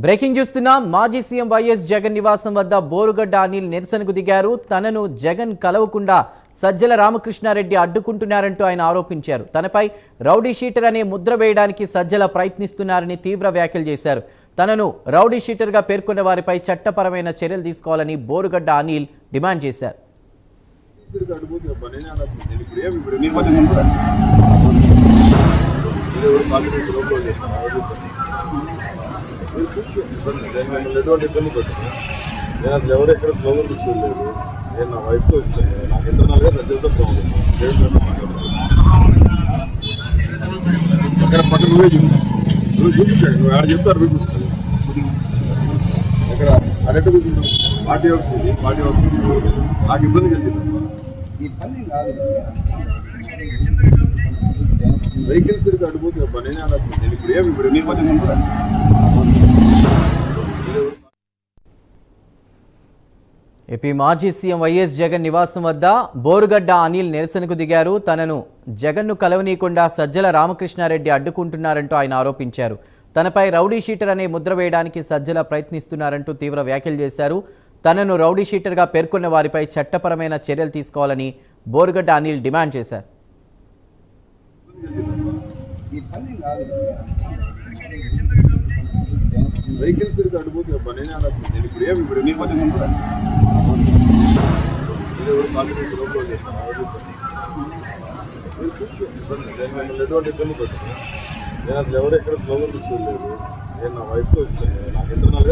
Breaking చూస్తున్నాం. మాజీ CM YS Jagan నివాసం వద్ద బోరుగడ్డ అనిల్ నిరసనకు దిగారు. తనను జగన్ కలవకుండా సజ్జల రామకృష్ణారెడ్డి అడ్డుకుంటున్నారంటూ ఆయన ఆరోపించారు. తనపై రౌడీ షీటర్ అనే ముద్ర వేయడానికి సజ్జల ప్రయత్నిస్తున్నారని తీవ్ర వ్యాఖ్యలు చేశారు. తనను రౌడీ షీటర్గా పేర్కొన్న వారిపై చట్టపరమైన చర్యలు తీసుకోవాలని బోరుగడ్డ అనిల్ డిమాండ్ చేశారు. నేను అసలు ఎవరు ఎక్కడ స్లోగన్ తీసుకోలేదు. నేను నా వైఫ్తో వచ్చాను. నాకు ఇంటర్నల్గా సజ్జలతో ప్రాబ్లం అక్కడ పక్కన నువ్వే చూపించాడు. నువ్వు ఆడ చెప్తారు నువ్వు చూస్తాను. అక్కడ అరెక్ట్ కూర్చుంటాం. పార్టీ వస్తుంది, పార్టీ వస్తుంది. నాకు ఇబ్బంది కలిగింది. వెహికల్స్ తిరిగి అడిపోతుంది. పని నేను ఇప్పుడు మీ మధ్య కూడా ఏపీ మాజీ సీఎం వైఎస్ జగన్ నివాసం వద్ద బోరుగడ్డ అనిల్ నిరసనకు దిగారు. తనను జగన్ను కలవనీయకుండా సజ్జల రామకృష్ణారెడ్డి అడ్డుకుంటున్నారంటూ ఆయన ఆరోపించారు. తనపై రౌడీ షీటర్ అనే ముద్ర వేయడానికి సజ్జల ప్రయత్నిస్తున్నారంటూ తీవ్ర వ్యాఖ్యలు చేశారు. తనను రౌడీ షీటర్గా పేర్కొన్న వారిపై చట్టపరమైన చర్యలు తీసుకోవాలని బోరుగడ్డ అనిల్ డిమాండ్ చేశారు. వెహికల్స్ తిరిగి అడిపోతుంది. పని నేను ఇప్పుడు మీ మధ్య కూడా ఎటువంటి ఇబ్బంది పడుతుంది. నేను అసలు ఎవరు ఎక్కడ స్లోగన్ తీసుకోలేదు. నేను నా వైఫ్తో వచ్చాను. నాకు ఇంటర్నల్